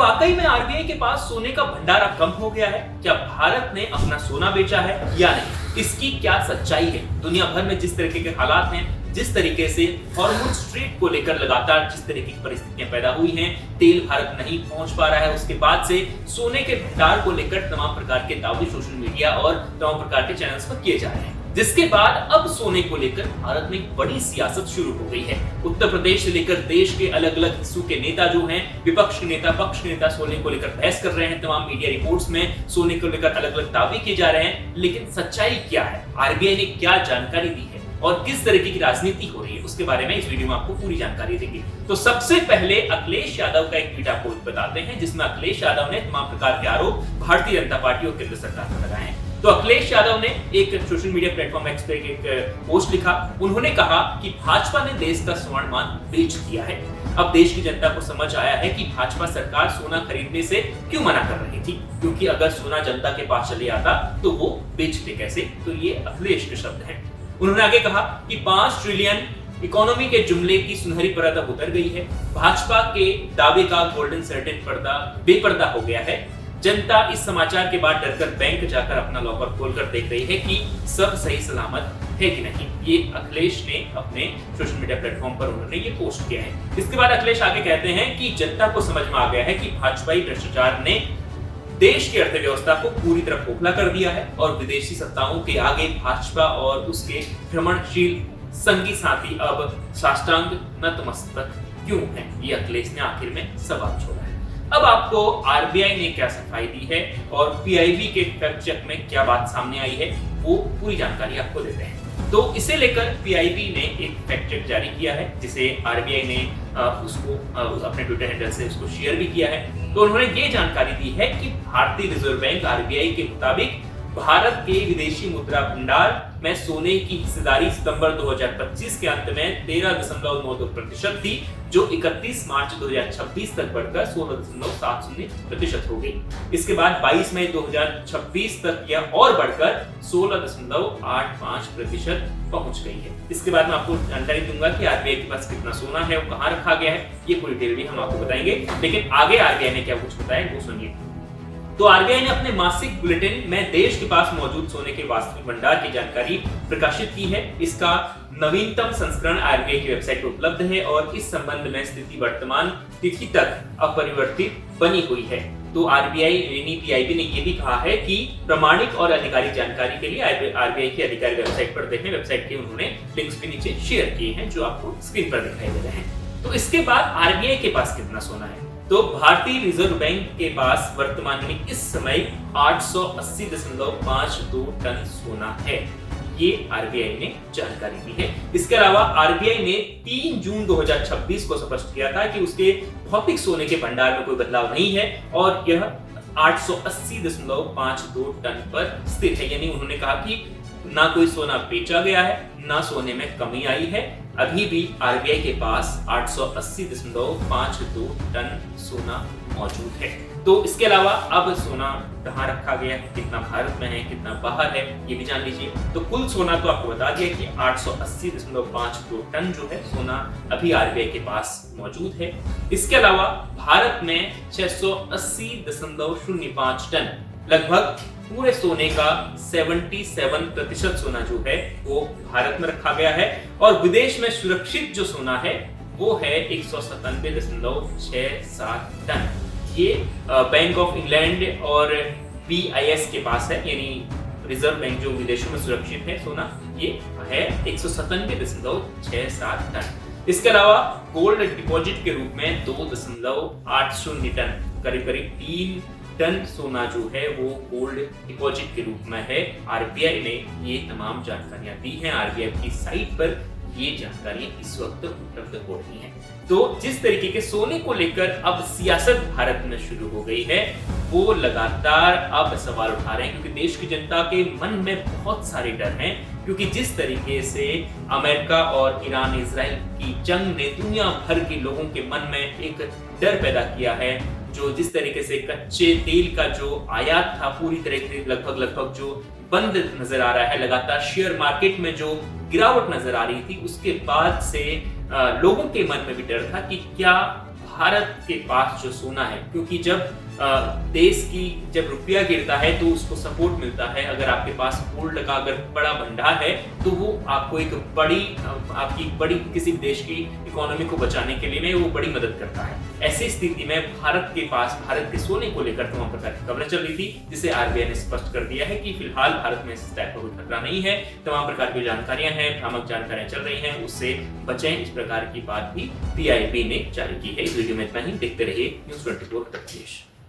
वाकई में आरबीआई के पास सोने का भंडार अब कम हो गया है? क्या भारत ने अपना सोना बेचा है या नहीं? इसकी क्या सच्चाई है? दुनिया भर में जिस तरीके के हालात हैं, जिस तरीके से हॉर्मुज़ स्ट्रेट को लेकर लगातार जिस तरीके की परिस्थितियां पैदा हुई हैं, तेल भारत नहीं पहुंच पा रहा है, उसके बाद से सोने के भंडार को लेकर तमाम प्रकार के दावे सोशल मीडिया और तमाम प्रकार के चैनल्स पर किए जा रहे हैं, जिसके बाद अब सोने को लेकर भारत में एक बड़ी सियासत शुरू हो गई है। उत्तर प्रदेश से लेकर देश के अलग अलग हिस्सों के नेता जो हैं, विपक्ष के नेता, पक्ष के नेता सोने को लेकर बहस कर रहे हैं। तमाम मीडिया रिपोर्ट्स में सोने को लेकर अलग अलग दावे किए जा रहे हैं, लेकिन सच्चाई क्या है? आरबीआई ने क्या जानकारी दी है और किस तरीके की राजनीति हो रही है, उसके बारे में इस वीडियो में आपको पूरी जानकारी देंगे। तो सबसे पहले अखिलेश यादव का एक ट्वीट आपको बताते हैं, जिसमें अखिलेश यादव ने तमाम प्रकार के आरोप भारतीय जनता पार्टी और केंद्र सरकार पर लगाए हैं। तो अखिलेश यादव ने एक सोशल मीडिया प्लेटफॉर्म एक्स पे एक पोस्ट लिखा। उन्होंने कहा कि भाजपा ने देश का स्वर्णमान बेच दिया है। अब देश की जनता को समझ आया है कि भाजपा सरकार सोना खरीदने से क्यों मना कर रही थी, क्योंकि अगर सोना जनता के पास चले आता तो वो बेचते कैसे। तो ये अखिलेश के शब्द हैं। उन्होंने आगे कहा कि 5 ट्रिलियन इकोनॉमी के जुमले की सुनहरी परत अब उतर गई है। भाजपा के दावे का गोल्डन सर्टेन पर्दा बेपर्दा हो गया है। जनता इस समाचार के बाद डरकर बैंक जाकर अपना लॉकर खोलकर देख रही है कि सब सही सलामत है कि नहीं। ये अखिलेश ने अपने सोशल मीडिया प्लेटफॉर्म पर उन्होंने ये पोस्ट किया है। इसके बाद अखिलेश आगे कहते हैं कि जनता को समझ में आ गया है कि भाजपाई भ्रष्टाचार ने देश की अर्थव्यवस्था को पूरी तरह खोखला कर दिया है और विदेशी सत्ताओं के आगे भाजपा और उसके भ्रमणशील संगी साथी अब साष्टांग नतमस्तक क्यों हैं? ये अखिलेश ने आखिर में सवाल छोड़ा है। अब आपको आरबीआई ने क्या सफाई दी है और पीआईबी के फैक्ट चेक में क्या बात सामने आई है, वो पूरी जानकारी आपको देते हैं। तो इसे लेकर पीआईबी ने एक फैक्ट चेक जारी किया है, जिसे आरबीआई ने उसको अपने ट्विटर हैंडल से उसको शेयर भी किया है। तो उन्होंने ये जानकारी दी है कि भारतीय रिजर्व बैंक आरबीआई के मुताबिक भारत के विदेशी मुद्रा भंडार में सोने की हिस्सेदारी सितंबर 2025 के अंत में 13.92% थी, जो 31 मार्च 2026 तक बढ़कर 16.70% हो गई। इसके बाद 22 मई 2026 तक यह और बढ़कर 16.85% पहुंच गई है। इसके बाद मैं आपको जानकारी दूंगा कि आरबीआई के पास कितना सोना है, वो कहां रखा गया है, ये पूरी डिटेल भी हम आपको बताएंगे। लेकिन आगे आरबीआई ने क्या कुछ बताया वो सुनिए। तो आरबीआई ने अपने मासिक बुलेटिन में देश के पास मौजूद सोने के वास्तविक भंडार की जानकारी प्रकाशित की है। इसका नवीनतम संस्करण आरबीआई की वेबसाइट पर उपलब्ध है और इस संबंध में स्थिति वर्तमान तिथि तक अपरिवर्तित बनी हुई है। तो आरबीआई यानी पीआईबी ने यह भी कहा है कि प्रामाणिक और आधिकारिक जानकारी के लिए आरबीआई की आधिकारिक वेबसाइट पर देखें। वेबसाइट के उन्होंने लिंक्स भी नीचे शेयर किए हैं, जो आपको स्क्रीन पर दिखाई दे रहे हैं। तो इसके बाद आरबीआई के पास कितना सोना है? तो भारतीय रिजर्व बैंक के पास वर्तमान में इस समय 880.52 टन सोना है। ये आरबीआई ने जानकारी दी है। इसके अलावा आरबीआई ने 3 जून 2026 को स्पष्ट किया था कि उसके भौतिक सोने के भंडार में कोई बदलाव नहीं है और यह 880.52 टन पर स्थित है। यानी उन्होंने कहा कि ना कोई सोना बेचा गया है, ना सोने में कमी आई है। अभी भी आरबीआई के पास 880.52 टन सोना मौजूद है। तो इसके अलावा अब सोना कहाँ रखा गया है, कितना भारत में है, कितना बाहर है, ये भी जान लीजिए। तो कुल सोना तो आपको बता दिया कि 880.52 टन जो है सोना अभी आरबीआई के पास मौजूद है। इसके अलावा भारत में 680.05 टन लगभग पूरे सोने का 77% सोना जो है वो भारत में रखा गया है और विदेश में सुरक्षित जो सोना है वो है 197.67 टन। ये बैंक ऑफ इंग्लैंड और बीआईएस के पास है, यानी रिजर्व बैंक जो विदेशों में सुरक्षित है सोना, ये है 197.67 टन। इसके अलावा गोल्ड डिपॉजिट के रूप में 2.80 टन, करीब करीब 3 टन सोना जो है वो गोल्ड डिपॉजिट के रूप में है। आरबीआई ने ये तमाम जानकारियां दी हैं। आरबीआई की साइट पर ये जानकारी इस वक्त उपलब्ध हो रही है। तो जिस तरीके के सोने को लेकर अब सियासत भारत में शुरू हो गई है, वो लगातार अब सवाल उठा रहे हैं, क्योंकि देश की जनता के मन में बहुत सारे डर हैं। क्योंकि जिस तरीके से अमेरिका और ईरान इजराइल की जंग ने दुनिया भर के लोगों के मन में एक डर पैदा किया है, जो जिस तरीके से कच्चे तेल का जो आयात था पूरी तरह से लगभग जो बंद नजर आ रहा है, लगातार शेयर मार्केट में जो गिरावट नजर आ रही थी, उसके बाद से लोगों के मन में भी डर था कि क्या भारत के पास जो सोना है, क्योंकि जब देश की जब रुपया गिरता है तो उसको सपोर्ट मिलता है। अगर आपके पास गोल्ड का अगर बड़ा भंडार है तो वो आपको एक आपकी बड़ी किसी देश की इकोनॉमी को बचाने के लिए में वो बड़ी मदद करता है। ऐसी स्थिति में भारत के सोने को लेकर तमाम प्रकार की खबरें चल रही थी, जिसे आरबीआई ने स्पष्ट कर दिया है कि फिलहाल भारत में इस टाइप का कोई खतरा नहीं है। तमाम प्रकार की जानकारियां हैं, भ्रामक जानकारियां चल रही हैं, उससे बचें, इस प्रकार की बात भी पीआईबी ने जारी की है। इस वीडियो में इतना ही। देखते रहिए न्यूज़ 24 उत्तर प्रदेश।